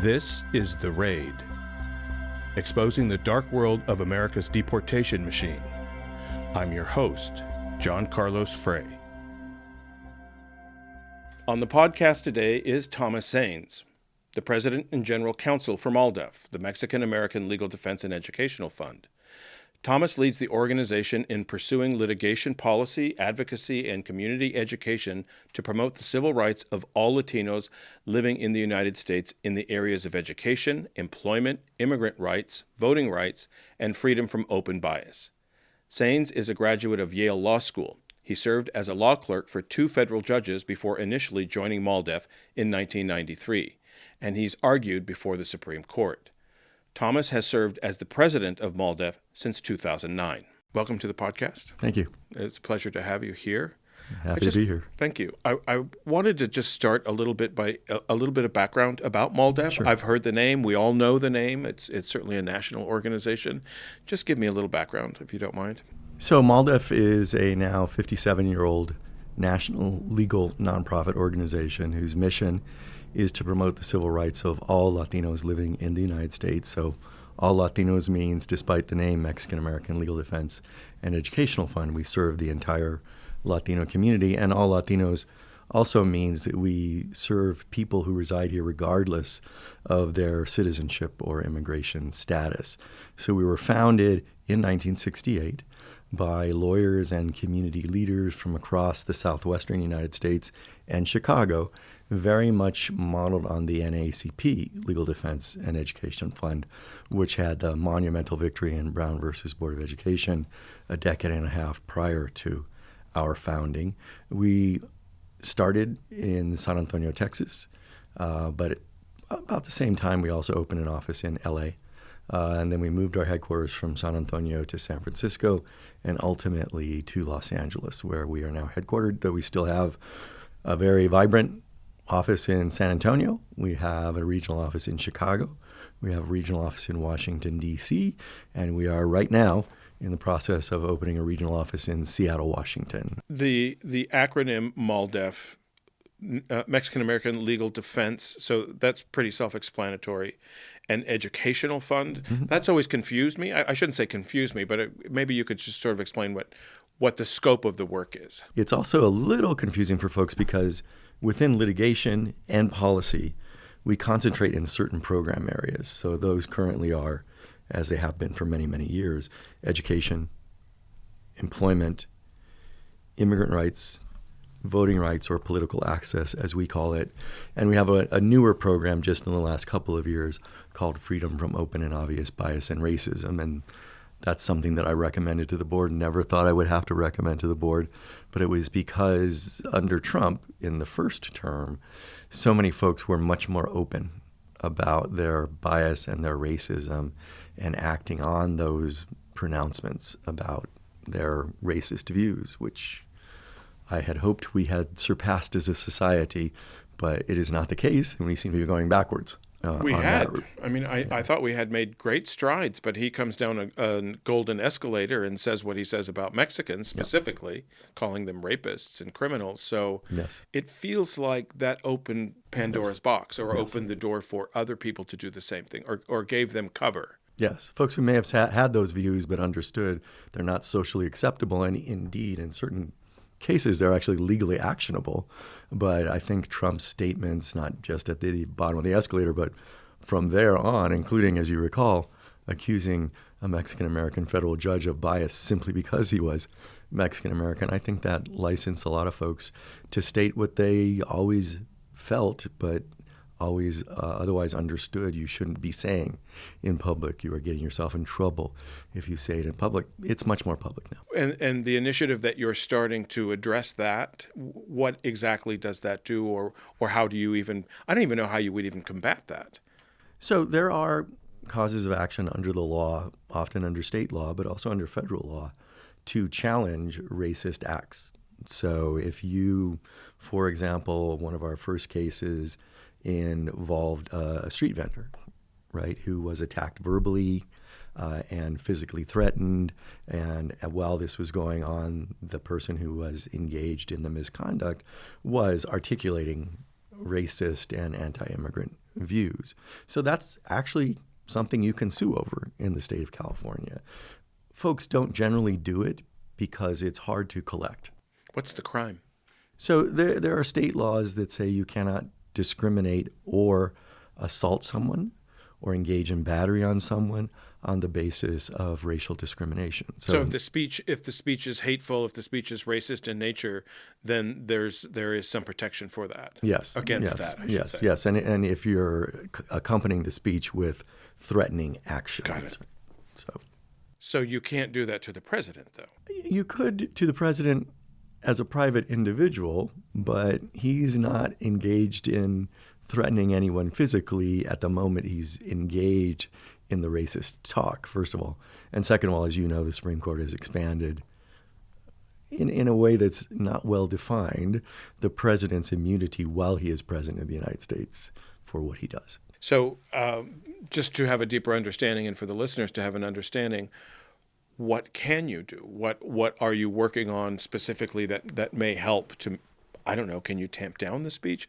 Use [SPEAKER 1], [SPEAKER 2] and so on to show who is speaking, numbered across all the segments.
[SPEAKER 1] This is The Raid, exposing the dark world of America's deportation machine. I'm your host, John Carlos Frey. On the podcast today is Thomas Saenz, the President and General Counsel for MALDEF, the Mexican-American Legal Defense and Educational Fund. Thomas leads the organization in pursuing litigation policy, advocacy, and community education to promote the civil rights of all Latinos living in the United States in the areas of education, employment, immigrant rights, voting rights, and freedom from open bias. Saenz is a graduate of Yale Law School. He served as a law clerk for 2 federal judges before initially joining MALDEF in 1993, and he's argued before the Supreme Court. Thomas has served as the president of MALDEF since 2009. Welcome to the podcast.
[SPEAKER 2] Thank you.
[SPEAKER 1] It's a pleasure to have you here.
[SPEAKER 2] Happy to be here.
[SPEAKER 1] Thank you. I wanted to just start a little bit of background about MALDEF.
[SPEAKER 2] Sure.
[SPEAKER 1] I've heard the name. We all know the name. It's certainly a national organization. Just give me a little background, if you don't mind.
[SPEAKER 2] So MALDEF is a now 57-year-old national legal nonprofit organization whose mission is to promote the civil rights of all Latinos living in the United States. So all Latinos means, despite the name Mexican-American Legal Defense and Educational Fund, we serve the entire Latino community. And all Latinos also means that we serve people who reside here regardless of their citizenship or immigration status. So we were founded in 1968 by lawyers and community leaders from across the southwestern United States and Chicago, very much modeled on the NAACP Legal Defense and Education Fund, which had the monumental victory in Brown versus Board of Education a decade and a half prior to our founding. We started in San Antonio, Texas, but about the same time we also opened an office in LA. And then we moved our headquarters from San Antonio to San Francisco and ultimately to Los Angeles, where we are now headquartered, though we still have a very vibrant office in San Antonio. We have a regional office in Chicago. We have a regional office in Washington, D.C., and we are right now in the process of opening a regional office in Seattle, Washington.
[SPEAKER 1] The acronym MALDEF, Mexican-American Legal Defense, so that's pretty self-explanatory. An educational fund, That's always confused me. I shouldn't say confused me, but maybe you could just sort of explain what the scope of the work is.
[SPEAKER 2] It's also a little confusing for folks because within litigation and policy, we concentrate in certain program areas. So those currently are, as they have been for many, many years, education, employment, immigrant rights, voting rights, or political access, as we call it. And we have a newer program just in the last couple of years called Freedom from Open and Obvious Bias and Racism. And that's something that I recommended to the board. Never thought I would have to recommend to the board, but it was because under Trump in the first term, so many folks were much more open about their bias and their racism and acting on those pronouncements about their racist views, which I had hoped we had surpassed as a society, but it is not the case, and we seem to be going backwards.
[SPEAKER 1] We had. I mean, I thought we had made great strides, but he comes down a golden escalator and says what he says about Mexicans specifically, calling them rapists and criminals. So It feels like that opened Pandora's box or opened the door for other people to do the same thing or gave them cover.
[SPEAKER 2] Yes, folks who may have had those views but understood they're not socially acceptable, and indeed in certain cases they're actually legally actionable. But I think Trump's statements, not just at the bottom of the escalator, but from there on, including, as you recall, accusing a Mexican-American federal judge of bias simply because he was Mexican-American, I think that licensed a lot of folks to state what they always felt, but always otherwise understood you shouldn't be saying in public. You are getting yourself in trouble if you say it in public. It's much more public now.
[SPEAKER 1] And the initiative that you're starting to address that, what exactly does that do, or how do you even, I don't even know how you would even combat that.
[SPEAKER 2] So there are causes of action under the law, often under state law, but also under federal law, to challenge racist acts. So if you, for example, one of our first cases involved a street vendor, right, who was attacked verbally and physically threatened. And while this was going on, the person who was engaged in the misconduct was articulating racist and anti-immigrant views. So that's actually something you can sue over in the state of California. Folks don't generally do it because it's hard to collect.
[SPEAKER 1] What's the crime?
[SPEAKER 2] So there are state laws that say you cannot discriminate or assault someone or engage in battery on someone on the basis of racial discrimination.
[SPEAKER 1] So if the speech is hateful, if the speech is racist in nature, then there is some protection for that.
[SPEAKER 2] Yes.
[SPEAKER 1] Against
[SPEAKER 2] yes,
[SPEAKER 1] that, I should
[SPEAKER 2] yes,
[SPEAKER 1] say.
[SPEAKER 2] Yes. And if you're accompanying the speech with threatening actions.
[SPEAKER 1] Got it.
[SPEAKER 2] So
[SPEAKER 1] So you can't do that to the president, though.
[SPEAKER 2] you could to the president as a private individual, but he's not engaged in threatening anyone physically at the moment he's engaged in the racist talk, first of all. And second of all, as you know, the Supreme Court has expanded in a way that's not well defined the president's immunity while he is president of the United States for what he does.
[SPEAKER 1] So just to have a deeper understanding and for the listeners to have an understanding, what can you do? What are you working on specifically that may help to, I don't know, can you tamp down the speech?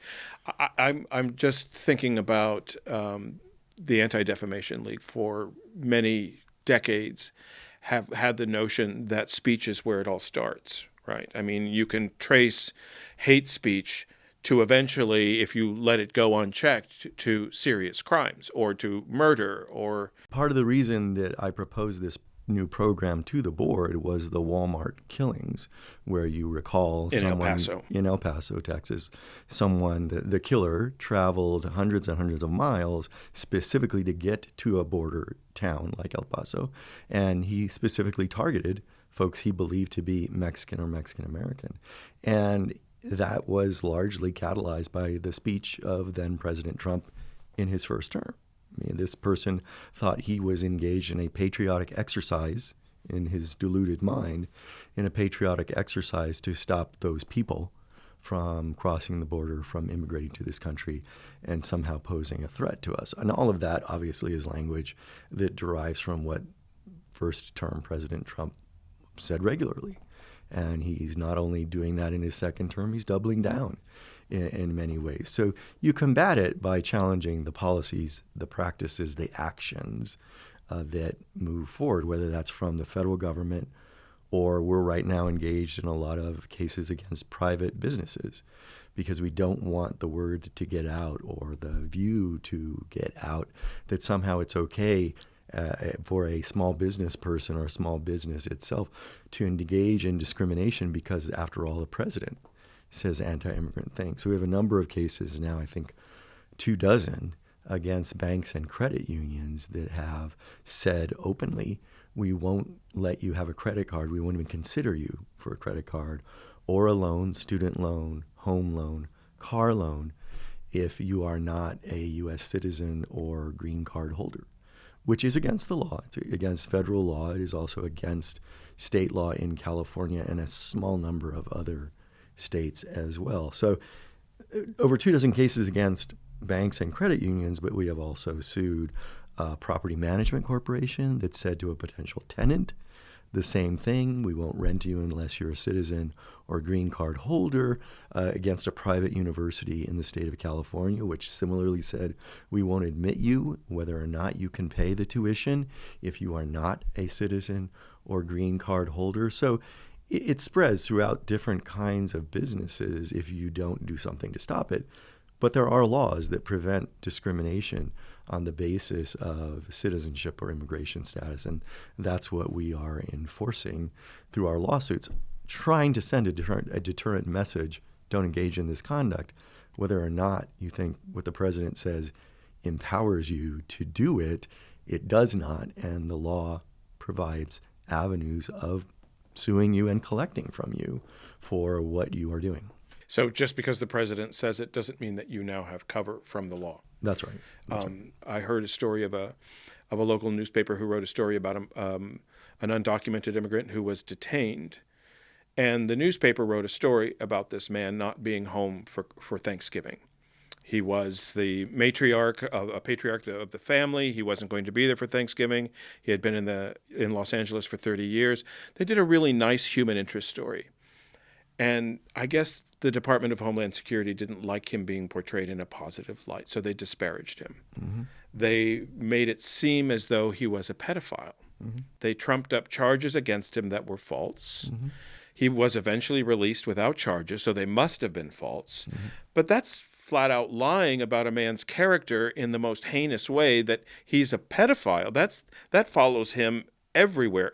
[SPEAKER 1] I'm just thinking about the Anti-Defamation League for many decades have had the notion that speech is where it all starts, right? I mean, you can trace hate speech to eventually, if you let it go unchecked, to serious crimes or to murder or...
[SPEAKER 2] Part of the reason that I proposed this new program to the board was the Walmart killings, where you recall
[SPEAKER 1] in
[SPEAKER 2] El Paso, Texas, the killer traveled hundreds and hundreds of miles specifically to get to a border town like El Paso, and he specifically targeted folks he believed to be Mexican or Mexican American. And that was largely catalyzed by the speech of then President Trump in his first term. I mean, this person thought he was engaged in a patriotic exercise in his deluded mind, in a patriotic exercise to stop those people from crossing the border, from immigrating to this country, and somehow posing a threat to us. And all of that, obviously, is language that derives from what first-term President Trump said regularly. And he's not only doing that in his second term, he's doubling down in many ways. So you combat it by challenging the policies, the practices, the actions that move forward, whether that's from the federal government or we're right now engaged in a lot of cases against private businesses because we don't want the word to get out or the view to get out that somehow it's okay for a small business person or a small business itself to engage in discrimination because, after all, the president says anti-immigrant things. So we have a number of cases now, I think 24, against banks and credit unions that have said openly, we won't let you have a credit card. We won't even consider you for a credit card or a loan, student loan, home loan, car loan, if you are not a U.S. citizen or green card holder, which is against the law. It's against federal law. It is also against state law in California and a small number of other states as well. So over 24 cases against banks and credit unions, but we have also sued a property management corporation that said to a potential tenant the same thing: we won't rent you unless you're a citizen or green card holder, against a private university in the state of California, which similarly said we won't admit you whether or not you can pay the tuition if you are not a citizen or green card holder. So it spreads throughout different kinds of businesses if you don't do something to stop it. But there are laws that prevent discrimination on the basis of citizenship or immigration status, and that's what we are enforcing through our lawsuits, trying to send a deterrent message: don't engage in this conduct. Whether or not you think what the president says empowers you to do it, it does not, and the law provides avenues of suing you and collecting from you for what you are doing.
[SPEAKER 1] So just because the president says it doesn't mean that you now have cover from the law.
[SPEAKER 2] That's right. That's right.
[SPEAKER 1] I heard a story of a local newspaper who wrote a story about an undocumented immigrant who was detained, and the newspaper wrote a story about this man not being home for Thanksgiving. He was the patriarch of the family. He wasn't going to be there for Thanksgiving. He had been in Los Angeles for 30 years. They did a really nice human interest story. And I guess the Department of Homeland Security didn't like him being portrayed in a positive light, so they disparaged him.
[SPEAKER 2] Mm-hmm.
[SPEAKER 1] They made it seem as though he was a pedophile.
[SPEAKER 2] Mm-hmm.
[SPEAKER 1] They trumped up charges against him that were false.
[SPEAKER 2] Mm-hmm.
[SPEAKER 1] He was eventually released without charges, so they must have been false.
[SPEAKER 2] Mm-hmm.
[SPEAKER 1] But that's flat out lying about a man's character in the most heinous way, that he's a pedophile. That follows him everywhere.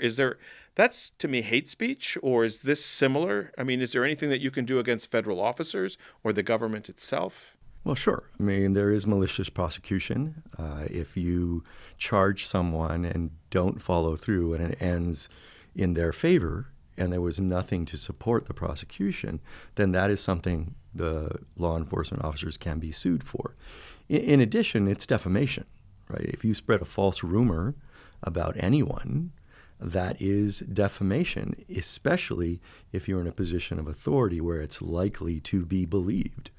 [SPEAKER 1] That's to me hate speech, or is this similar? I mean, is there anything that you can do against federal officers or the government itself?
[SPEAKER 2] Well, sure. I mean, there is malicious prosecution. If you charge someone and don't follow through and it ends in their favor and there was nothing to support the prosecution, then that is something the law enforcement officers can be sued for. In addition, it's defamation, right? If you spread a false rumor about anyone, that is defamation, especially if you're in a position of authority where it's likely to be believed,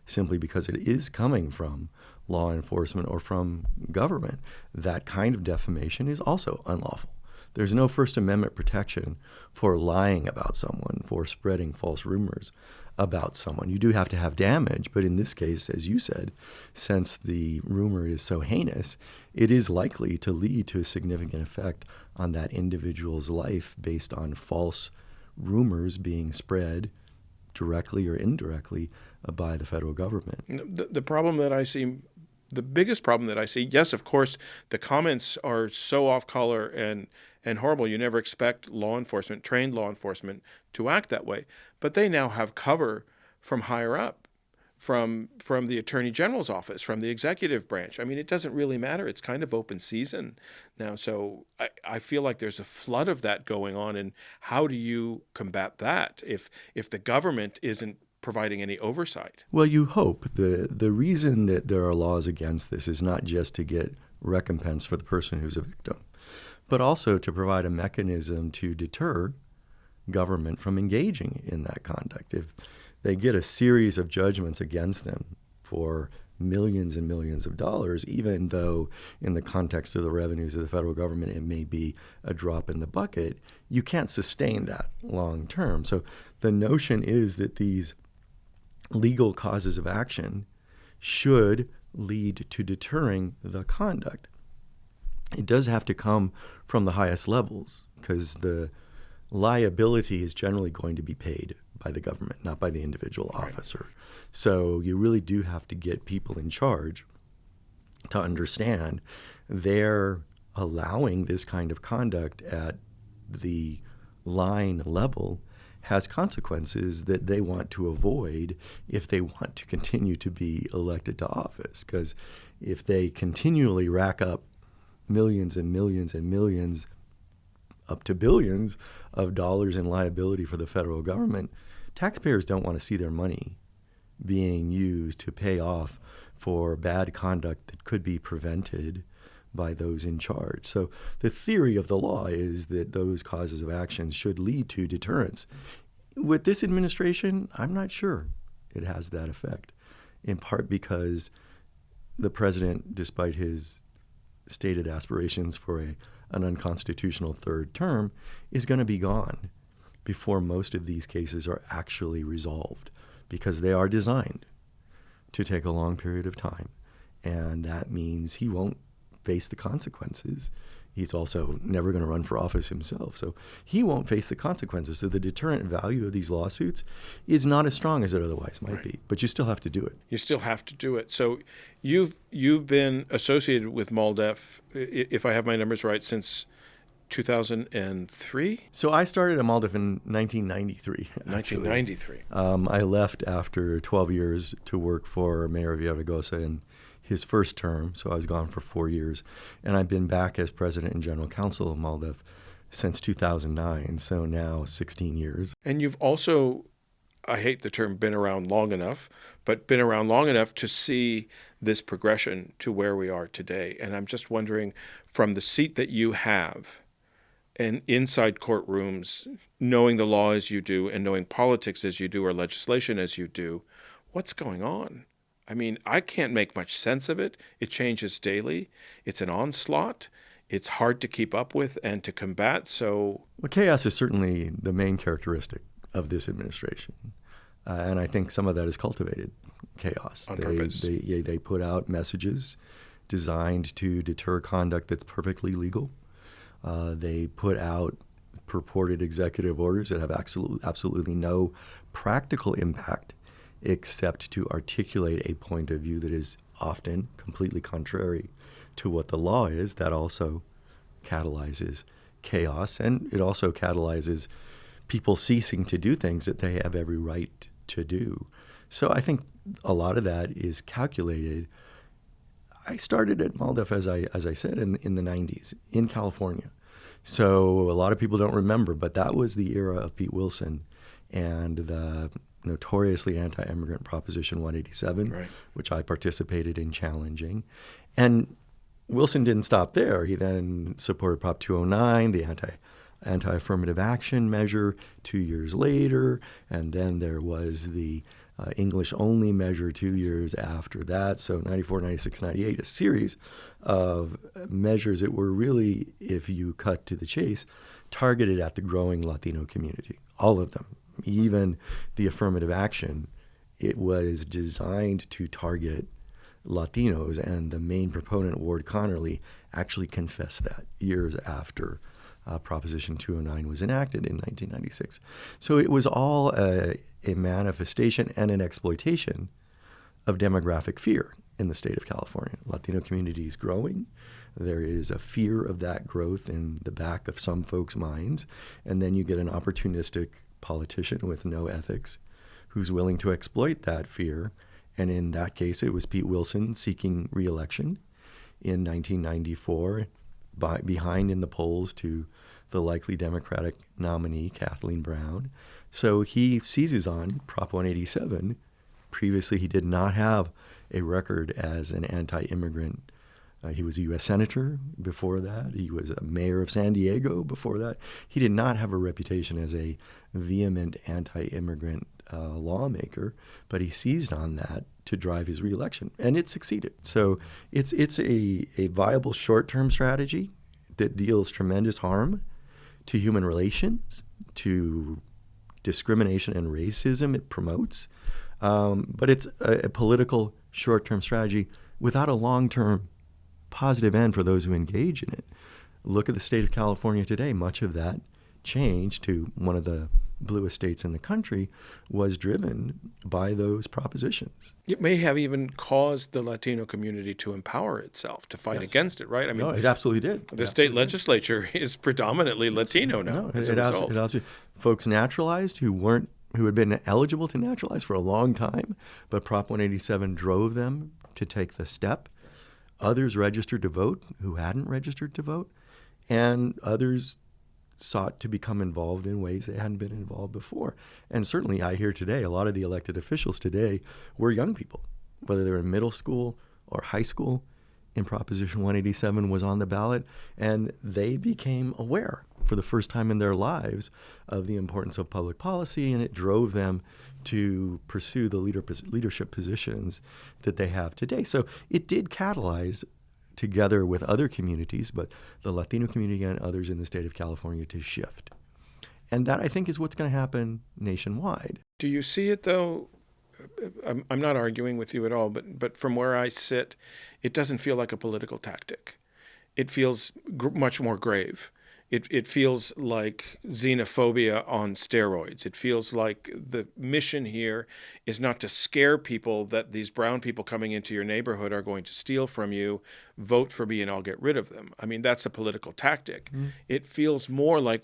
[SPEAKER 2] simply because it is coming from law enforcement or from government. That kind of defamation is also unlawful. There's no First Amendment protection for lying about someone, for spreading false rumors about someone. You do have to have damage, but in this case, as you said, since the rumor is so heinous, it is likely to lead to a significant effect on that individual's life based on false rumors being spread directly or indirectly by the federal government.
[SPEAKER 1] The problem that I see, the biggest problem that I see, yes, of course, the comments are so off color and horrible. You never expect law enforcement, trained law enforcement, to act that way. But they now have cover from higher up, from the Attorney General's office, from the executive branch. I mean, it doesn't really matter. It's kind of open season now. So I feel like there's a flood of that going on. And how do you combat that if the government isn't providing any oversight?
[SPEAKER 2] Well, you hope. The reason that there are laws against this is not just to get recompense for the person who's a victim, but also to provide a mechanism to deter government from engaging in that conduct. If they get a series of judgments against them for millions and millions of dollars, even though in the context of the revenues of the federal government it may be a drop in the bucket, you can't sustain that long term. So the notion is that these legal causes of action should lead to deterring the conduct. It does have to come from the highest levels, because the liability is generally going to be paid by the government, not by the individual officer. Right. So you really do have to get people in charge to understand they're allowing this kind of conduct at the line level has consequences that they want to avoid if they want to continue to be elected to office. Because if they continually rack up millions and millions and millions, up to billions of dollars in liability for the federal government, taxpayers don't want to see their money being used to pay off for bad conduct that could be prevented by those in charge. So the theory of the law is that those causes of action should lead to deterrence. With this administration, I'm not sure it has that effect, in part because the president, despite his stated aspirations for an unconstitutional third term, is going to be gone before most of these cases are actually resolved, because they are designed to take a long period of time. And that means he won't face the consequences. He's also never going to run for office himself, so he won't face the consequences. So the deterrent value of these lawsuits is not as strong as it otherwise might be, but you still have to do it.
[SPEAKER 1] You still have to do it. So you've been associated with MALDEF, if I have my numbers right, since 2003?
[SPEAKER 2] So I started at MALDEF in 1993.
[SPEAKER 1] 1993.
[SPEAKER 2] I left after 12 years to work for Mayor Villaraigosa in his first term, so I was gone for 4 years. And I've been back as president and general counsel of MALDEF since 2009, so now 16 years.
[SPEAKER 1] And you've also, I hate the term been around long enough, but been around long enough to see this progression to where we are today. And I'm just wondering, from the seat that you have, and inside courtrooms, knowing the law as you do and knowing politics as you do or legislation as you do, what's going on? I mean, I can't make much sense of it. It changes daily. It's an onslaught. It's hard to keep up with and to combat. So,
[SPEAKER 2] well, chaos is certainly the main characteristic of this administration. And I think some of that is cultivated chaos.
[SPEAKER 1] On purpose.
[SPEAKER 2] They put out messages designed to deter conduct that's perfectly legal. They put out purported executive orders that have absolutely no practical impact except to articulate a point of view that is often completely contrary to what the law is. That also catalyzes chaos, and it also catalyzes people ceasing to do things that they have every right to do. So I think a lot of that is calculated. I started at MALDEF, as I said, in the 90s in California. So a lot of people don't remember, but that was the era of Pete Wilson and the notoriously anti-immigrant Proposition 187,
[SPEAKER 1] right,
[SPEAKER 2] which I participated in challenging. And Wilson didn't stop there. He then supported Prop 209, the anti-affirmative action measure 2 years later, and then there was the English-only measure 2 years after that. So 94, 96, 98, a series of measures that were really, if you cut to the chase, targeted at the growing Latino community, all of them. Even the affirmative action, it was designed to target Latinos, and the main proponent, Ward Connerly, actually confessed that years after Proposition 209 was enacted in 1996. So it was all a manifestation and an exploitation of demographic fear in the state of California. Latino community is growing. There is a fear of that growth in the back of some folks' minds, and then you get an opportunistic politician with no ethics who's willing to exploit that fear. And in that case, it was Pete Wilson seeking re-election in 1994, behind in the polls to the likely Democratic nominee, Kathleen Brown. So he seizes on Prop 187. Previously, he did not have a record as an anti-immigrant. He was a U.S. Senator before that. He was a mayor of San Diego before that. He did not have a reputation as a vehement anti-immigrant lawmaker, but he seized on that to drive his reelection, and it succeeded. So it's a viable short-term strategy that deals tremendous harm to human relations, to discrimination and racism it promotes, but it's a political short-term strategy without a long-term positive end for those who engage in it. Look at the state of California today. Much of that change to one of the bluest states in the country was driven by those propositions.
[SPEAKER 1] It may have even caused the Latino community to empower itself, to fight against it, right? I mean,
[SPEAKER 2] no, it absolutely did.
[SPEAKER 1] The state legislature is predominantly Latino now as a result.
[SPEAKER 2] Folks naturalized who had been eligible to naturalize for a long time, but Prop 187 drove them to take the step. Others registered to vote who hadn't registered to vote, and others sought to become involved in ways they hadn't been involved before. And certainly I hear today, a lot of the elected officials today were young people, whether they were in middle school or high school. In Proposition 187 was on the ballot, and they became aware for the first time in their lives of the importance of public policy, and it drove them to pursue the leadership positions that they have today. So it did catalyze, together with other communities, but the Latino community and others in the state of California, to shift. And that, I think, is what's going to happen nationwide.
[SPEAKER 1] Do you see it, though? I'm not arguing with you at all, but from where I sit, it doesn't feel like a political tactic. It feels much more grave. It feels like xenophobia on steroids. It feels like the mission here is not to scare people that these brown people coming into your neighborhood are going to steal from you, vote for me and I'll get rid of them. I mean, that's a political tactic. It feels more like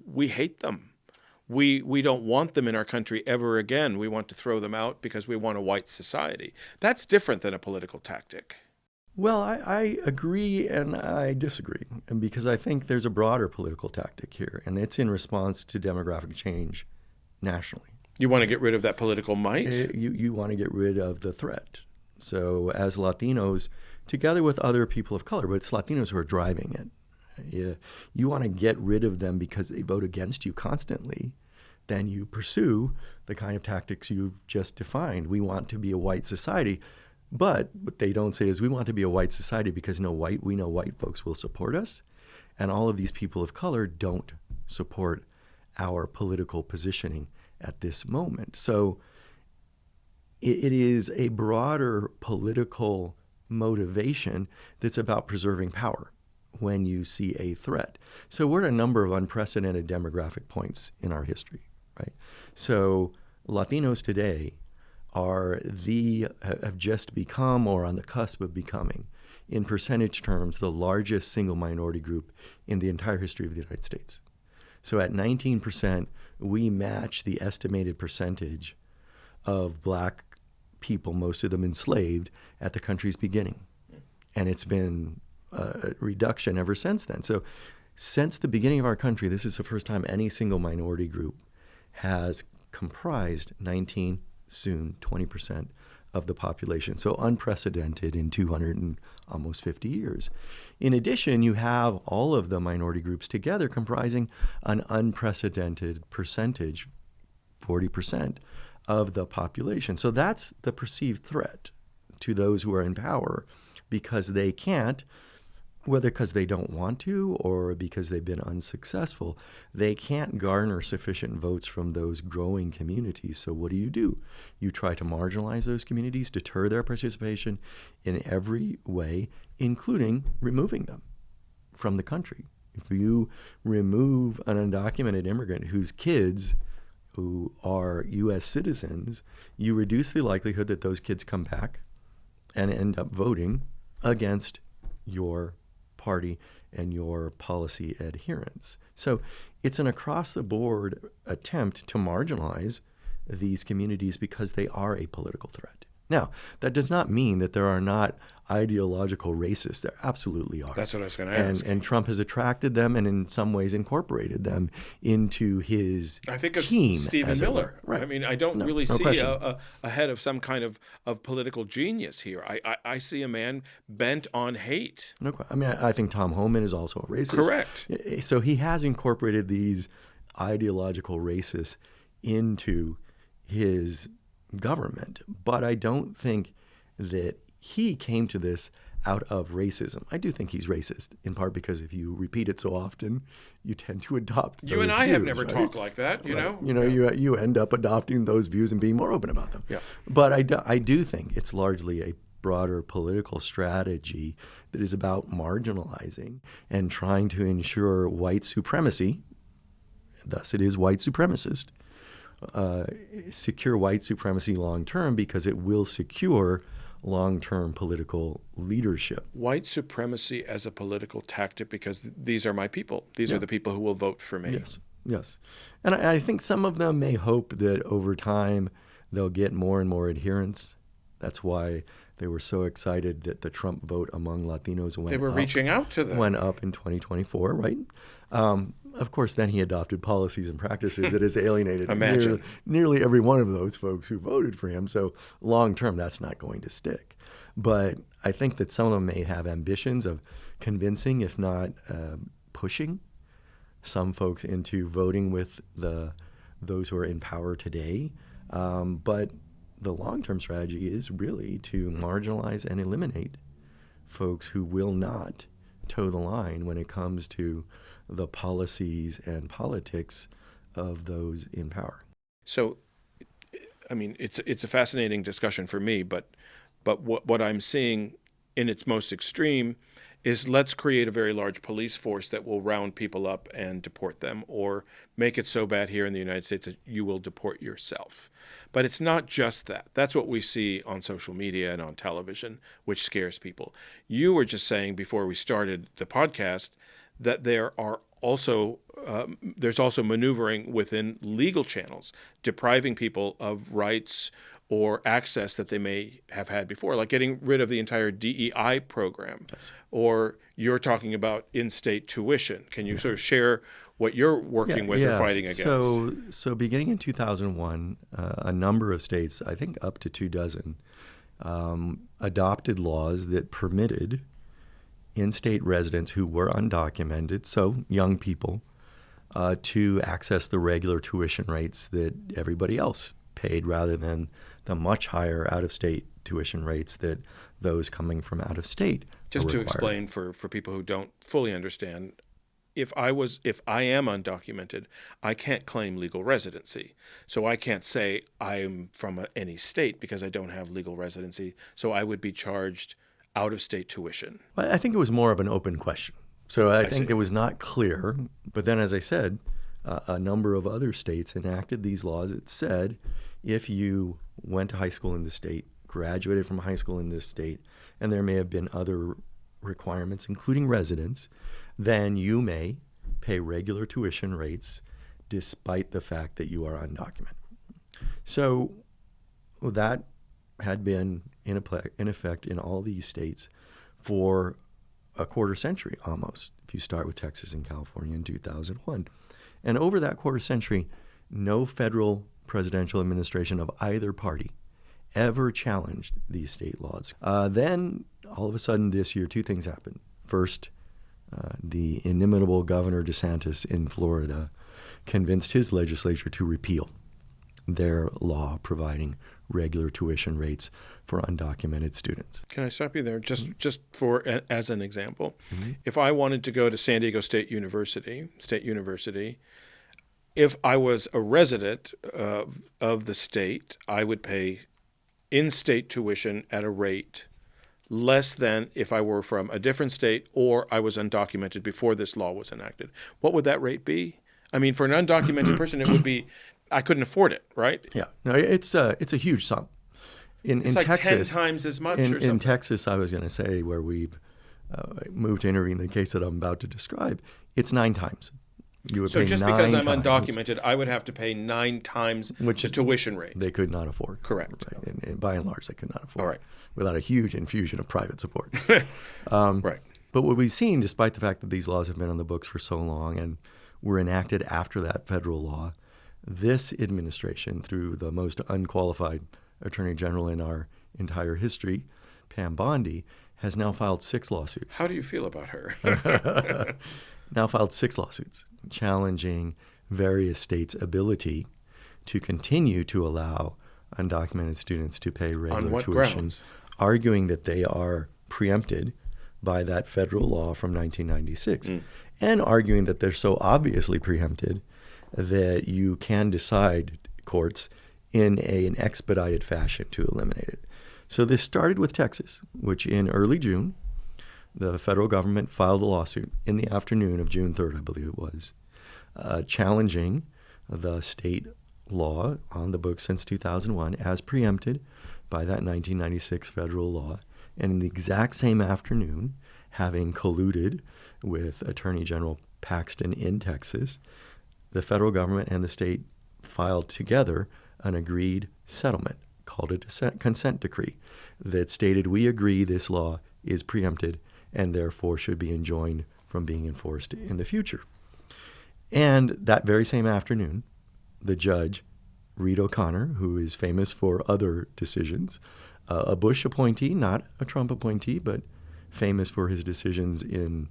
[SPEAKER 1] we hate them. We don't want them in our country ever again. We want to throw them out because we want a white society. That's different than a political tactic.
[SPEAKER 2] Well, I agree and I disagree, and because I think there's a broader political tactic here, and it's in response to demographic change nationally.
[SPEAKER 1] You want to get rid of that political might?
[SPEAKER 2] You want to get rid of the threat. So as Latinos, together with other people of color, but it's Latinos who are driving it. You want to get rid of them because they vote against you constantly. Then you pursue the kind of tactics you've just defined. We want to be a white society. But what they don't say is we want to be a white society because we know white folks will support us, and all of these people of color don't support our political positioning at this moment. So it is a broader political motivation that's about preserving power when you see a threat. So we're at a number of unprecedented demographic points in our history, right? So Latinos today have just become, or on the cusp of becoming, in percentage terms, the largest single minority group in the entire history of the United States. So at 19%, we match the estimated percentage of black people, most of them enslaved, at the country's beginning. And it's been a reduction ever since then. So since the beginning of our country, this is the first time any single minority group has comprised 19, soon 20% of the population. So unprecedented in 200 and almost 50 years. In addition, you have all of the minority groups together comprising an unprecedented percentage, 40% of the population. So that's the perceived threat to those who are in power, because they can't, whether because they don't want to or because they've been unsuccessful, they can't garner sufficient votes from those growing communities. So what do? You try to marginalize those communities, deter their participation in every way, including removing them from the country. If you remove an undocumented immigrant whose kids who are U.S. citizens, you reduce the likelihood that those kids come back and end up voting against your party and your policy adherence. So it's an across-the-board attempt to marginalize these communities because they are a political threat. Now, that does not mean that there are not ideological racists. There absolutely are.
[SPEAKER 1] That's what I was going to ask.
[SPEAKER 2] And Trump has attracted them and in some ways incorporated them into his team.
[SPEAKER 1] I think of Stephen Miller.
[SPEAKER 2] Right.
[SPEAKER 1] I mean, I don't really see a head of some kind of political genius here. I see a man bent on hate.
[SPEAKER 2] No, I mean, I think Tom Homan is also a racist.
[SPEAKER 1] Correct.
[SPEAKER 2] So he has incorporated these ideological racists into his government, but I don't think that he came to this out of racism. I do think he's racist, in part because if you repeat it so often, you tend to adopt those
[SPEAKER 1] You and I
[SPEAKER 2] views,
[SPEAKER 1] have never
[SPEAKER 2] right?
[SPEAKER 1] talked like that, you know?
[SPEAKER 2] You end up adopting those views and being more open about them.
[SPEAKER 1] Yeah.
[SPEAKER 2] But I do think it's largely a broader political strategy that is about marginalizing and trying to ensure white supremacy, thus it is white supremacist, secure white supremacy long term because it will secure long-term political leadership.
[SPEAKER 1] White supremacy as a political tactic because these are my people. These are the people who will vote for me.
[SPEAKER 2] Yes. And I think some of them may hope that over time they'll get more and more adherents. That's why they were so excited that the Trump vote among Latinos
[SPEAKER 1] reaching out to them.
[SPEAKER 2] Went up in 2024, right? Of course, then he adopted policies and practices that has alienated nearly every one of those folks who voted for him. So long term, that's not going to stick. But I think that some of them may have ambitions of convincing, if not pushing, some folks into voting with those who are in power today. But the long-term strategy is really to marginalize and eliminate folks who will not toe the line when it comes to the policies and politics of those in power.
[SPEAKER 1] So, I mean, it's a fascinating discussion for me, but what I'm seeing in its most extreme is let's create a very large police force that will round people up and deport them, or make it so bad here in the United States that you will deport yourself. But it's not just that. That's what we see on social media and on television, which scares people. You were just saying before we started the podcast that there's also maneuvering within legal channels, depriving people of rights or access that they may have had before, like getting rid of the entire DEI program.
[SPEAKER 2] Yes.
[SPEAKER 1] Or you're talking about in-state tuition. Can you sort of share what you're working with or fighting against?
[SPEAKER 2] So beginning in 2001, a number of states, I think up to 24, adopted laws that permitted in-state residents who were undocumented, so young people, to access the regular tuition rates that everybody else paid rather than the much higher out-of-state tuition rates that those coming from out-of-state
[SPEAKER 1] Just to
[SPEAKER 2] required.
[SPEAKER 1] explain for people who don't fully understand, if I am undocumented, I can't claim legal residency. So I can't say I'm from any state because I don't have legal residency. So I would be charged out-of-state tuition.
[SPEAKER 2] Well, I think it was more of an open question. So I think
[SPEAKER 1] see.
[SPEAKER 2] it was not clear. But then, as I said, a number of other states enacted these laws that said if you went to high school in the state, graduated from high school in this state, and there may have been other requirements, including residence, then you may pay regular tuition rates despite the fact that you are undocumented. So that had been in effect in all these states for a quarter century almost, if you start with Texas and California in 2001. And over that quarter century, no federal presidential administration of either party ever challenged these state laws. Then, all of a sudden this year, two things happened. First, the inimitable Governor DeSantis in Florida convinced his legislature to repeal their law providing regular tuition rates for undocumented students.
[SPEAKER 1] Can I stop you there just for as an example?
[SPEAKER 2] Mm-hmm.
[SPEAKER 1] If I wanted to go to San Diego State University, if I was a resident of the state, I would pay in-state tuition at a rate less than if I were from a different state or I was undocumented before this law was enacted. What would that rate be? I mean, for an undocumented person, it would be, I couldn't afford it, right?
[SPEAKER 2] Yeah, no, it's a huge sum.
[SPEAKER 1] It's like Texas, 10 times as much or something.
[SPEAKER 2] In Texas, I was going to say, where we've moved to intervene in the case that I'm about to describe, it's 9 times.
[SPEAKER 1] So just because I'm undocumented, I would have to pay 9 times the tuition rate.
[SPEAKER 2] They could not afford.
[SPEAKER 1] Correct.
[SPEAKER 2] Right? And by and large, they could not afford.
[SPEAKER 1] All right.
[SPEAKER 2] Without a huge infusion of private support.
[SPEAKER 1] Right.
[SPEAKER 2] But what we've seen, despite the fact that these laws have been on the books for so long and were enacted after that federal law, this administration, through the most unqualified Attorney General in our entire history, Pam Bondi, has now filed 6 lawsuits.
[SPEAKER 1] How do you feel about her?
[SPEAKER 2] Now filed 6 lawsuits challenging various states' ability to continue to allow undocumented students to pay regular tuition,
[SPEAKER 1] grounds?
[SPEAKER 2] Arguing that they are preempted by that federal law from 1996, and arguing that they're so obviously preempted that you can decide, courts, in an expedited fashion to eliminate it. So this started with Texas, which in early June, the federal government filed a lawsuit in the afternoon of June 3rd, I believe it was, challenging the state law on the books since 2001 as preempted by that 1996 federal law. And in the exact same afternoon, having colluded with Attorney General Paxton in Texas, the federal government and the state filed together an agreed settlement called a consent decree that stated we agree this law is preempted and therefore should be enjoined from being enforced in the future. And that very same afternoon, the judge, Reed O'Connor, who is famous for other decisions, a Bush appointee, not a Trump appointee, but famous for his decisions in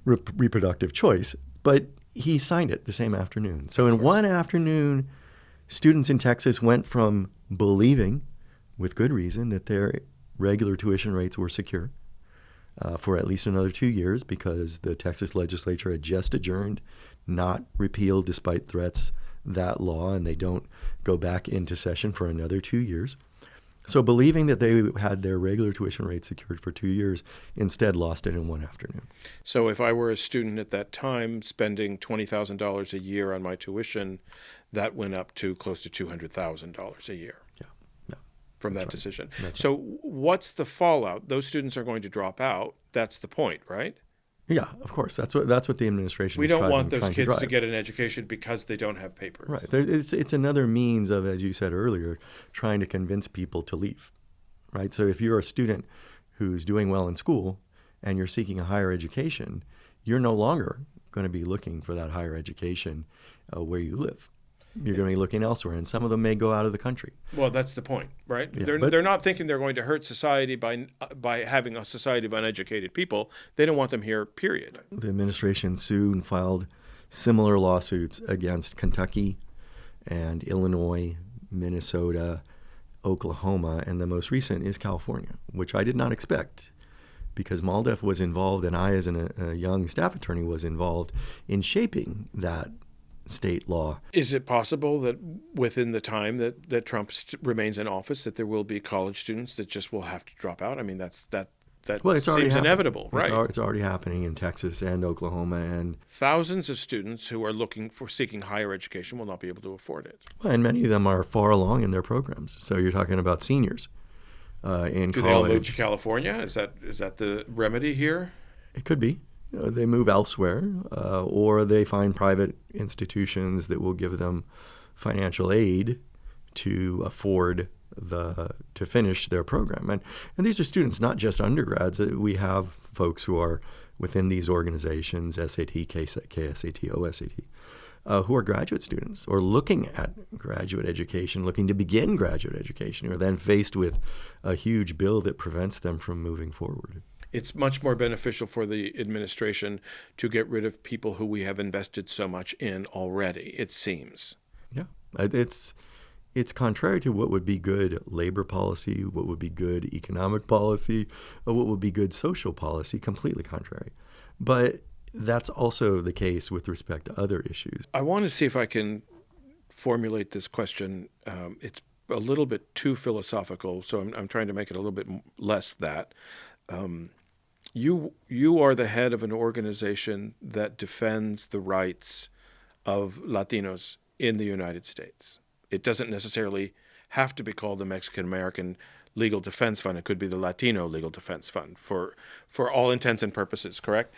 [SPEAKER 2] reproductive choice, but he signed it the same afternoon. So in one afternoon, students in Texas went from believing, with good reason, that their regular tuition rates were secure for at least another 2 years because the Texas legislature had just adjourned, not repealed despite threats, that law, and they don't go back into session for another 2 years. So believing that they had their regular tuition rate secured for 2 years, instead lost it in one afternoon.
[SPEAKER 1] So if I were a student at that time spending $20,000 a year on my tuition, that went up to close to $200,000 a year.
[SPEAKER 2] Yeah.
[SPEAKER 1] From that
[SPEAKER 2] right.
[SPEAKER 1] decision.
[SPEAKER 2] That's
[SPEAKER 1] so what's the fallout? Those students are going to drop out. That's the point, right?
[SPEAKER 2] Yeah, of course. That's what the administration
[SPEAKER 1] We
[SPEAKER 2] is
[SPEAKER 1] don't want those
[SPEAKER 2] trying
[SPEAKER 1] kids to
[SPEAKER 2] drive.
[SPEAKER 1] get an education because they don't have papers.
[SPEAKER 2] Right. It's another means of, as you said earlier, trying to convince people to leave. Right. So if you're a student who's doing well in school and you're seeking a higher education, you're no longer going to be looking for that higher education where you live. You're going to be looking elsewhere, and some of them may go out of the country.
[SPEAKER 1] Well, that's the point, right?
[SPEAKER 2] Yeah,
[SPEAKER 1] they're not thinking they're going to hurt society by having a society of uneducated people. They don't want them here, period.
[SPEAKER 2] The administration soon filed similar lawsuits against Kentucky and Illinois, Minnesota, Oklahoma, and the most recent is California, which I did not expect because MALDEF was involved, and I, as a young staff attorney, was involved in shaping that state law.
[SPEAKER 1] Is it possible that within the time that Trump remains in office, that there will be college students that just will have to drop out? I mean, that
[SPEAKER 2] well, it's
[SPEAKER 1] seems inevitable, right?
[SPEAKER 2] It's already happening in Texas and Oklahoma, and
[SPEAKER 1] thousands of students who are seeking higher education will not be able to afford it.
[SPEAKER 2] Well, and many of them are far along in their programs. So you're talking about seniors in college.
[SPEAKER 1] Do they all move to California? Is that the remedy here?
[SPEAKER 2] It could be. They move elsewhere, or they find private institutions that will give them financial aid to afford to finish their program. And these are students, not just undergrads. We have folks who are within these organizations, SAT, KSAT, OSAT, who are graduate students or looking at graduate education, looking to begin graduate education, who are then faced with a huge bill that prevents them from moving forward.
[SPEAKER 1] It's much more beneficial for the administration to get rid of people who we have invested so much in already, it seems.
[SPEAKER 2] Yeah, it's contrary to what would be good labor policy, what would be good economic policy, or what would be good social policy, completely contrary. But that's also the case with respect to other issues. I
[SPEAKER 1] want to see if I can formulate this question. It's a little bit too philosophical, so I'm trying to make it a little bit less that. You are the head of an organization that defends the rights of Latinos in the United States. It doesn't necessarily have to be called the Mexican American Legal Defense Fund. It could be the Latino Legal Defense Fund for all intents and purposes, correct?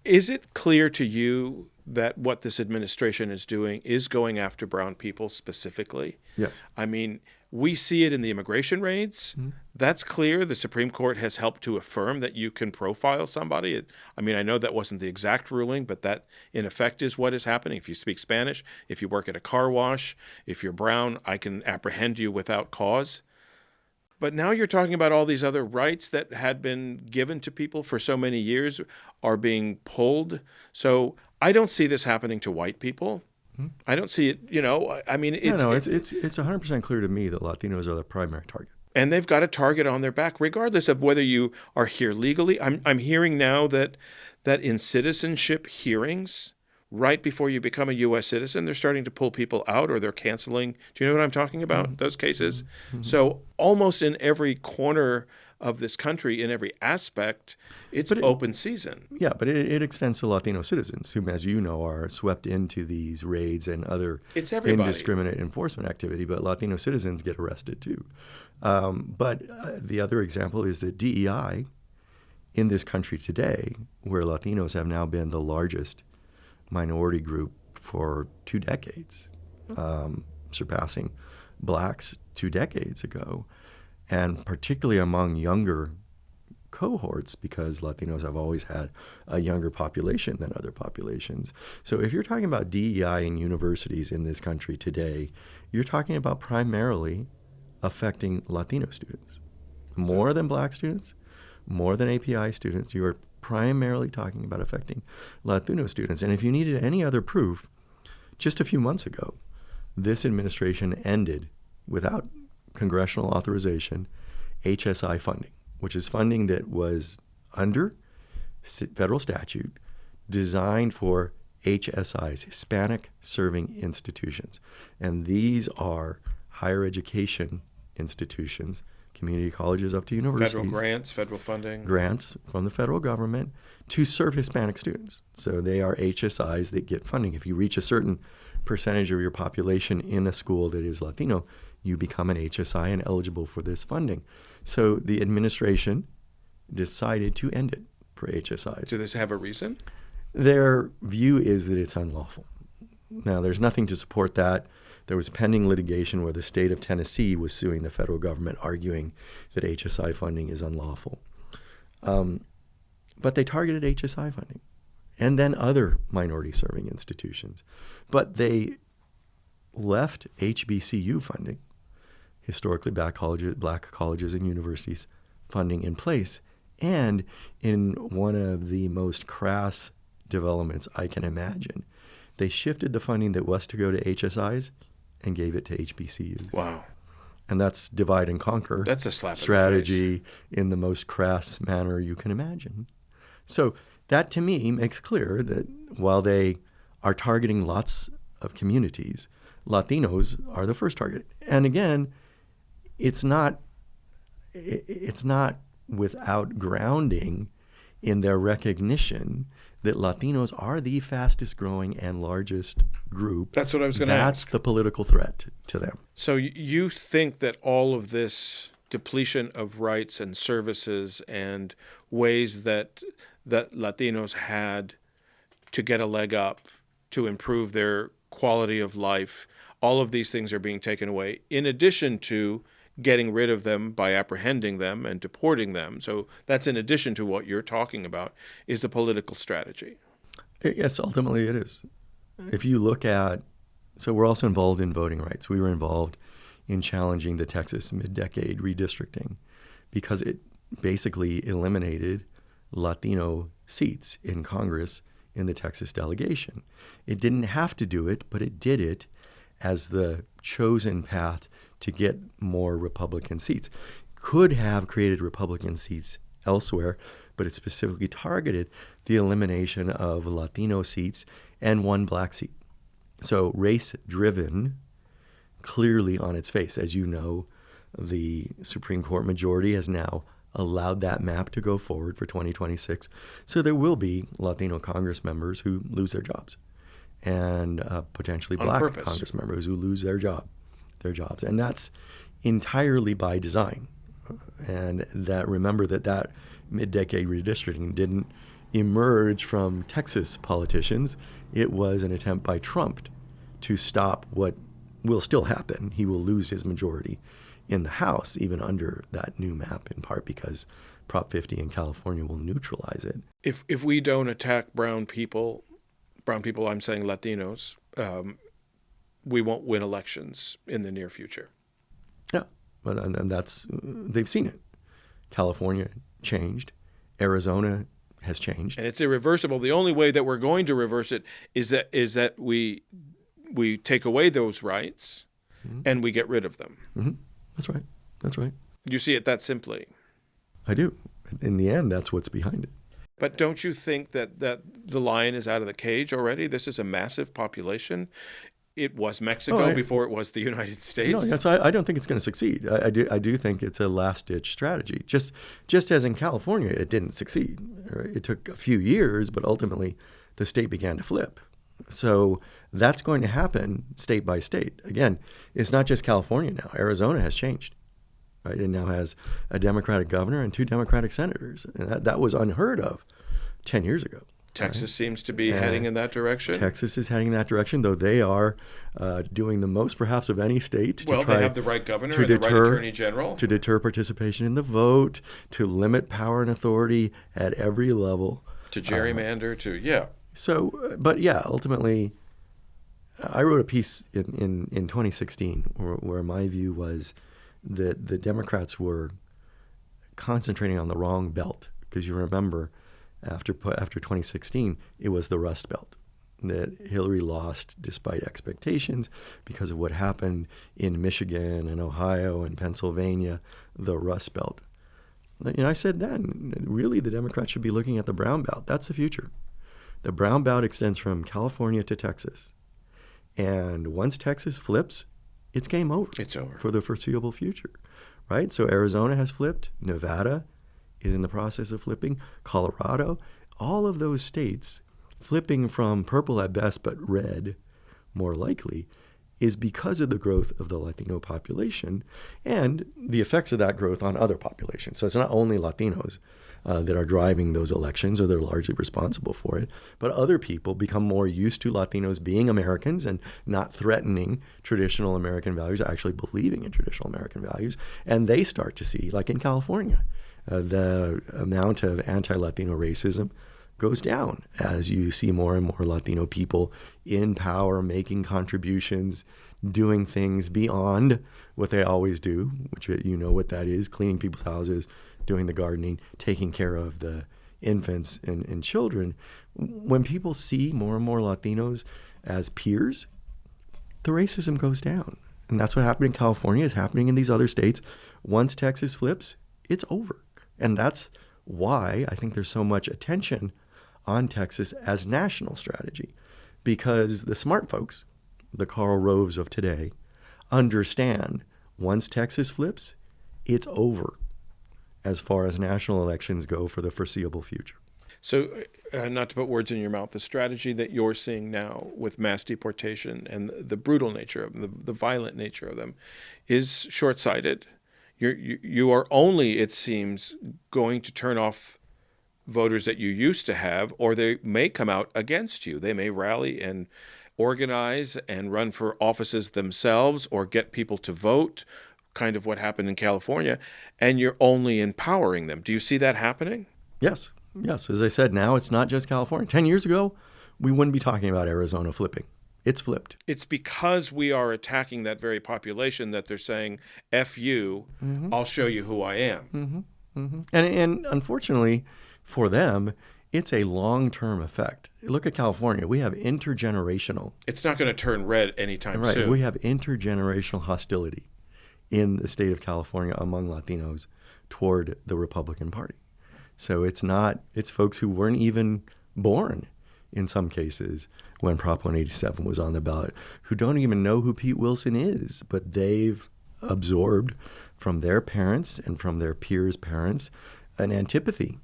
[SPEAKER 1] Is it clear to you that what this administration is doing is going after brown people specifically?
[SPEAKER 2] Yes.
[SPEAKER 1] I mean, we see it in the immigration raids. Mm-hmm. That's clear. The Supreme Court has helped to affirm that you can profile somebody. I know that wasn't the exact ruling, but that in effect is what is happening. If you speak Spanish, if you work at a car wash, if you're brown, I can apprehend you without cause. But now you're talking about all these other rights that had been given to people for so many years are being pulled. So I don't see this happening to white people. I don't see it, it's...
[SPEAKER 2] No, it's 100% clear to me that Latinos are the primary target.
[SPEAKER 1] And they've got a target on their back, regardless of whether you are here legally. I'm hearing now that in citizenship hearings, right before you become a U.S. citizen, they're starting to pull people out or they're canceling. Do you know what I'm talking about, mm-hmm. those cases? Mm-hmm. So almost in every corner of this country, in every aspect, it's open season.
[SPEAKER 2] Yeah, but it extends to Latino citizens who, as you know, are swept into these raids and other indiscriminate enforcement activity, but Latino citizens get arrested too. But the other example is that DEI in this country today, where Latinos have now been the largest minority group for 2 decades, surpassing blacks 2 decades ago, and particularly among younger cohorts, because Latinos have always had a younger population than other populations. So if you're talking about DEI in universities in this country today, you're talking about primarily affecting Latino students. More than black students, more than API students, you are primarily talking about affecting Latino students. And if you needed any other proof, just a few months ago, this administration ended, without congressional authorization, HSI funding, which is funding that was under federal statute designed for HSIs, Hispanic Serving Institutions. And these are higher education institutions, community colleges up to universities.
[SPEAKER 1] Federal grants, federal funding.
[SPEAKER 2] Grants from the federal government to serve Hispanic students. So they are HSIs that get funding. If you reach a certain percentage of your population in a school that is Latino, you become an HSI and eligible for this funding. So the administration decided to end it for HSIs.
[SPEAKER 1] Do they have a reason?
[SPEAKER 2] Their view is that it's unlawful. Now, there's nothing to support that. There was pending litigation where the state of Tennessee was suing the federal government, arguing that HSI funding is unlawful. But they targeted HSI funding and then other minority-serving institutions. But they left HBCU funding, historically black colleges and universities funding, in place. And in one of the most crass developments I can imagine, they shifted the funding that was to go to HSIs and gave it to HBCUs.
[SPEAKER 1] Wow.
[SPEAKER 2] And that's divide and conquer.
[SPEAKER 1] That's a slap
[SPEAKER 2] strategy
[SPEAKER 1] in the face.
[SPEAKER 2] In the most crass manner you can imagine. So that to me makes clear that while they are targeting lots of communities, Latinos are the first target. And again, it's not without grounding in their recognition that Latinos are the fastest growing and largest group.
[SPEAKER 1] That's what I was going to ask.
[SPEAKER 2] That's the political threat to them.
[SPEAKER 1] So you think that all of this depletion of rights and services and ways that Latinos had to get a leg up, to improve their quality of life, all of these things are being taken away, in addition to getting rid of them by apprehending them and deporting them. So that's in addition to what you're talking about, is a political strategy.
[SPEAKER 2] Yes, ultimately it is. If you look at, so we're also involved in voting rights. We were involved in challenging the Texas mid-decade redistricting because it basically eliminated Latino seats in Congress in the Texas delegation. It didn't have to do it, but it did it as the chosen path to get more Republican seats. Could have created Republican seats elsewhere, but it specifically targeted the elimination of Latino seats and one black seat. So race-driven, clearly on its face. As you know, the Supreme Court majority has now allowed that map to go forward for 2026. So there will be Latino Congress members who lose their jobs, and potentially black Congress members who lose their jobs. And that's entirely by design. And that, remember that mid-decade redistricting didn't emerge from Texas politicians. It was an attempt by Trump to stop what will still happen. He will lose his majority in the House, even under that new map, in part because Prop 50 in California will neutralize it.
[SPEAKER 1] If we don't attack brown people, I'm saying Latinos, we won't win elections in the near future.
[SPEAKER 2] Yeah, and that's, they've seen it. California changed. Arizona has changed.
[SPEAKER 1] And it's irreversible. The only way that we're going to reverse it is that we take away those rights and we get rid of them.
[SPEAKER 2] Mm-hmm. That's right.
[SPEAKER 1] You see it that simply?
[SPEAKER 2] I do. In the end, that's what's behind it.
[SPEAKER 1] But don't you think that the lion is out of the cage already? This is a massive population. It was Mexico before it was the United States.
[SPEAKER 2] No, yes, I don't think it's going to succeed. I do think it's a last-ditch strategy. Just as in California, it didn't succeed. Right? It took a few years, but ultimately the state began to flip. So that's going to happen state by state. Again, it's not just California now. Arizona has changed. Right? It now has a Democratic governor and 2 Democratic senators. And that was unheard of 10 years ago.
[SPEAKER 1] Texas seems to be heading in that direction.
[SPEAKER 2] Texas is heading in that direction, though they are doing the most, perhaps, of any state.
[SPEAKER 1] Well, they have the right governor and the right attorney general.
[SPEAKER 2] To deter participation in the vote, to limit power and authority at every level.
[SPEAKER 1] To gerrymander,
[SPEAKER 2] So, but yeah, ultimately, I wrote a piece in 2016 where my view was that the Democrats were concentrating on the wrong belt, because you remember after 2016, it was the Rust Belt that Hillary lost despite expectations because of what happened in Michigan and Ohio and Pennsylvania, the Rust Belt. I said then, really the Democrats should be looking at the Brown Belt. That's the future. The Brown Belt extends from California to Texas. And once Texas flips, it's game over.
[SPEAKER 1] It's over.
[SPEAKER 2] For the foreseeable future, right? So Arizona has flipped. Nevada is in the process of flipping. Colorado, all of those states flipping from purple at best but red more likely is because of the growth of the Latino population and the effects of that growth on other populations. So it's not only Latinos that are driving those elections, or they're largely responsible for it, but other people become more used to Latinos being Americans and not threatening traditional American values, actually believing in traditional American values, and they start to see, like in California, the amount of anti-Latino racism goes down as you see more and more Latino people in power, making contributions, doing things beyond what they always do, which you know what that is, cleaning people's houses, doing the gardening, taking care of the infants and children. When people see more and more Latinos as peers, the racism goes down. And that's what happened in California. It's happening in these other states. Once Texas flips, it's over. And that's why I think there's so much attention on Texas as national strategy, because the smart folks, the Karl Roves of today, understand once Texas flips, it's over as far as national elections go for the foreseeable future.
[SPEAKER 1] So, not to put words in your mouth, the strategy that you're seeing now with mass deportation and the brutal nature of them, the violent nature of them, is short-sighted. You are only, it seems, going to turn off voters that you used to have, or they may come out against you. They may rally and organize and run for offices themselves or get people to vote, kind of what happened in California, and you're only empowering them. Do you see that happening?
[SPEAKER 2] Yes. Yes. As I said, now it's not just California. 10 years ago, we wouldn't be talking about Arizona flipping. It's flipped.
[SPEAKER 1] It's because we are attacking that very population that they're saying, F you, I'll show you who I am.
[SPEAKER 2] And unfortunately for them, it's a long-term effect. Look at California. We have intergenerational.
[SPEAKER 1] It's not going to turn red anytime
[SPEAKER 2] Right.
[SPEAKER 1] soon.
[SPEAKER 2] We have intergenerational hostility in the state of California among Latinos toward the Republican Party. So it's folks who weren't even born in some cases when Prop 187 was on the ballot, who don't even know who Pete Wilson is, but they've absorbed from their parents and from their peers' parents an antipathy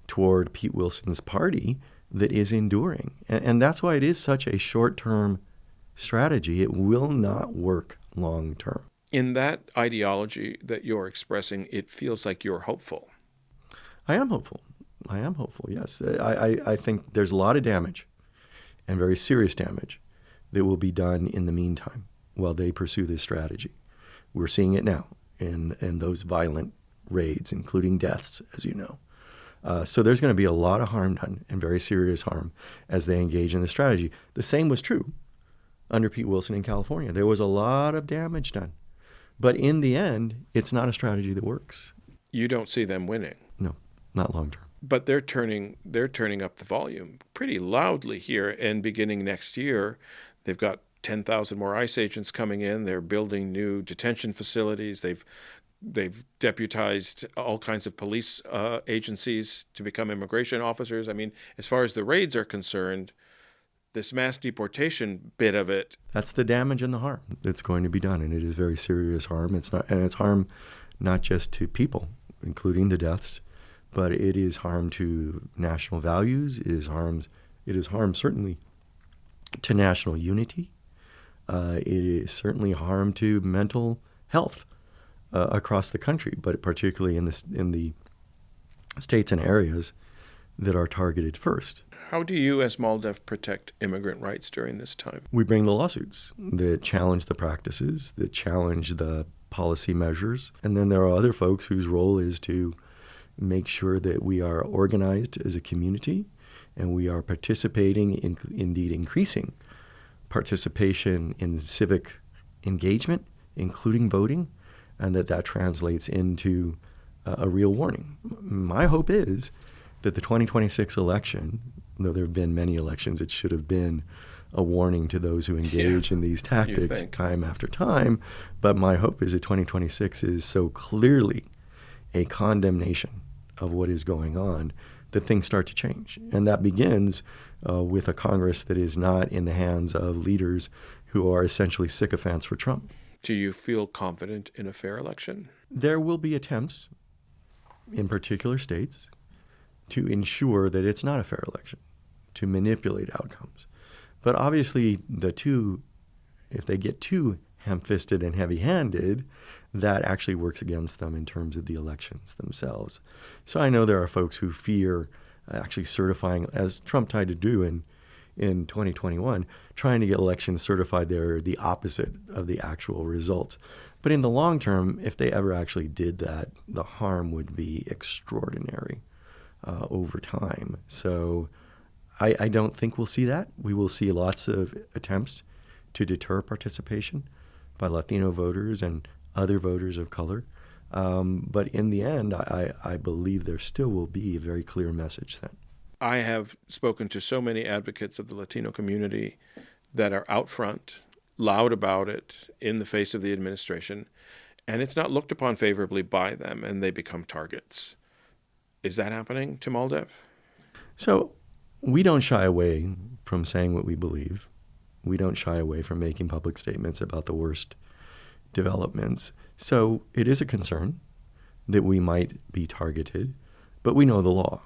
[SPEAKER 2] toward Pete Wilson's party that is enduring. And that's why it is such a short-term strategy. It will not work long-term.
[SPEAKER 1] In that ideology that you're expressing, it feels like you're hopeful.
[SPEAKER 2] I am hopeful, yes. I think there's a lot of damage, and very serious damage, that will be done in the meantime while they pursue this strategy. We're seeing it now in those violent raids, including deaths, as you know. So there's going to be a lot of harm done, and very serious harm, as they engage in the strategy. The same was true under Pete Wilson in California. There was a lot of damage done. But in the end, it's not a strategy that works.
[SPEAKER 1] You don't see them winning.
[SPEAKER 2] No, not long term.
[SPEAKER 1] But they're turning up the volume pretty loudly here, and beginning next year, they've got 10,000 more ICE agents coming in. They're building new detention facilities. They've deputized all kinds of police agencies to become immigration officers. I mean, as far as the raids are concerned, this mass deportation bit of it.
[SPEAKER 2] That's the damage and the harm that's going to be done, and it is very serious harm. It's harm not just to people, including the deaths, but it is harm to national values. It is harm certainly to national unity. It is certainly harm to mental health across the country, but particularly in the states and areas that are targeted first.
[SPEAKER 1] How do you, as MALDEF, protect immigrant rights during this time?
[SPEAKER 2] We bring the lawsuits that challenge the practices, that challenge the policy measures. And then there are other folks whose role is to make sure that we are organized as a community and we are participating, indeed increasing participation in civic engagement, including voting, and that translates into a real warning. My hope is that the 2026 election, though there have been many elections, it should have been a warning to those who engage in these tactics time after time. But my hope is that 2026 is so clearly a condemnation of what is going on that things start to change. And that begins with a Congress that is not in the hands of leaders who are essentially sycophants for Trump.
[SPEAKER 1] Do you feel confident in a fair election?
[SPEAKER 2] There will be attempts in particular states to ensure that it's not a fair election, to manipulate outcomes. But obviously, if they get too ham-fisted and heavy-handed, that actually works against them in terms of the elections themselves. So I know there are folks who fear actually certifying, as Trump tried to do in 2021, trying to get elections certified they're the opposite of the actual results. But in the long term, if they ever actually did that, the harm would be extraordinary over time. So I don't think we'll see that. We will see lots of attempts to deter participation by Latino voters and other voters of color. But in the end, I believe there still will be a very clear message then.
[SPEAKER 1] I have spoken to so many advocates of the Latino community that are out front, loud about it in the face of the administration, and it's not looked upon favorably by them, and they become targets. Is that happening to MALDEF?
[SPEAKER 2] So we don't shy away from saying what we believe. We don't shy away from making public statements about the worst developments. So it is a concern that we might be targeted, but we know the law.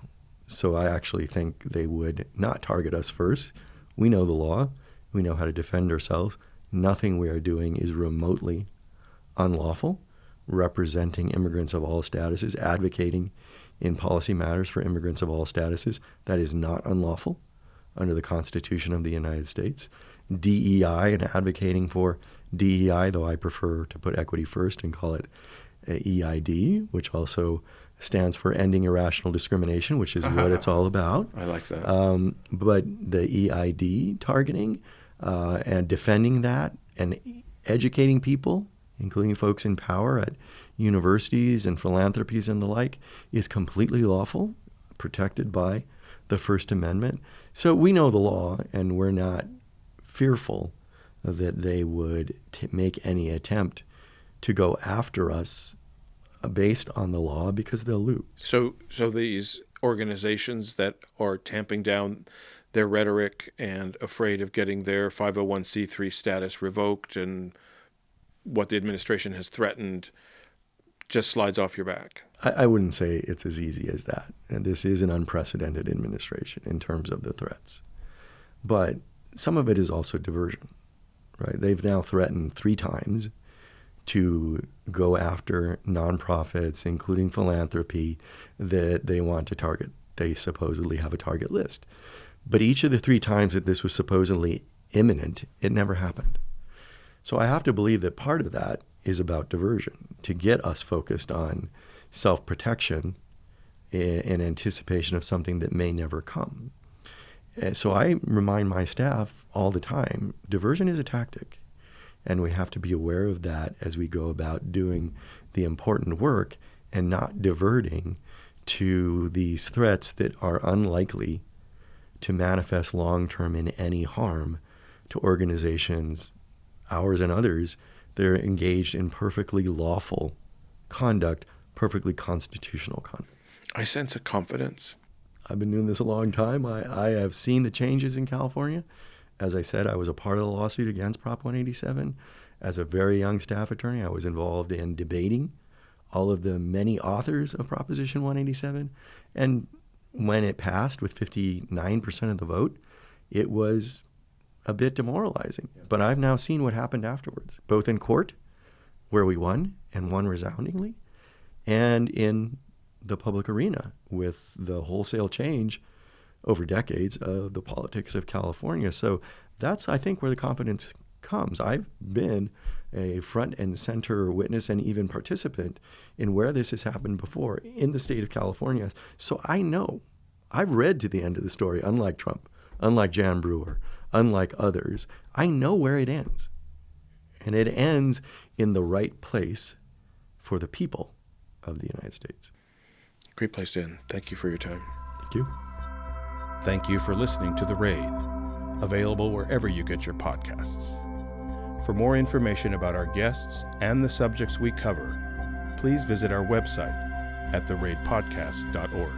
[SPEAKER 2] So I actually think they would not target us first. We know the law. We know how to defend ourselves. Nothing we are doing is remotely unlawful. Representing immigrants of all statuses, advocating in policy matters for immigrants of all statuses, that is not unlawful under the Constitution of the United States. DEI and advocating for DEI, though I prefer to put equity first and call it EID, which also stands for ending irrational discrimination, which is what it's all about.
[SPEAKER 1] I like that.
[SPEAKER 2] But the EID targeting and defending that and educating people, including folks in power at universities and philanthropies and the like, is completely lawful, protected by the First Amendment. So we know the law, and we're not fearful that they would make any attempt to go after us based on the law, because they'll lose.
[SPEAKER 1] So these organizations that are tamping down their rhetoric and afraid of getting their 501c3 status revoked and what the administration has threatened just slides off your back?
[SPEAKER 2] I wouldn't say it's as easy as that. And this is an unprecedented administration in terms of the threats. But some of it is also diversion, right? They've now threatened 3 times to go after nonprofits, including philanthropy, that they want to target. They supposedly have a target list. But each of the 3 times that this was supposedly imminent, it never happened. So I have to believe that part of that is about diversion, to get us focused on self-protection in anticipation of something that may never come. So I remind my staff all the time, diversion is a tactic, and we have to be aware of that as we go about doing the important work and not diverting to these threats that are unlikely to manifest long-term in any harm to organizations, ours and others, that are engaged in perfectly lawful conduct, perfectly constitutional conduct.
[SPEAKER 1] I sense a confidence.
[SPEAKER 2] I've been doing this a long time. I have seen the changes in California. As I said, I was a part of the lawsuit against Prop 187. As a very young staff attorney, I was involved in debating all of the many authors of Proposition 187. And when it passed with 59% of the vote, it was a bit demoralizing. But I've now seen what happened afterwards, both in court, where we won, and won resoundingly, and in the public arena with the wholesale change over decades of the politics of California. So that's, I think, where the confidence comes. I've been a front and center witness and even participant in where this has happened before in the state of California. So I know, I've read to the end of the story, unlike Trump, unlike Jan Brewer, unlike others. I know where it ends. And it ends in the right place for the people of the United States.
[SPEAKER 1] Great place to end. Thank you for your time.
[SPEAKER 2] Thank you.
[SPEAKER 1] Thank you for listening to The Raid, available wherever you get your podcasts. For more information about our guests and the subjects we cover, please visit our website at theraidpodcast.org.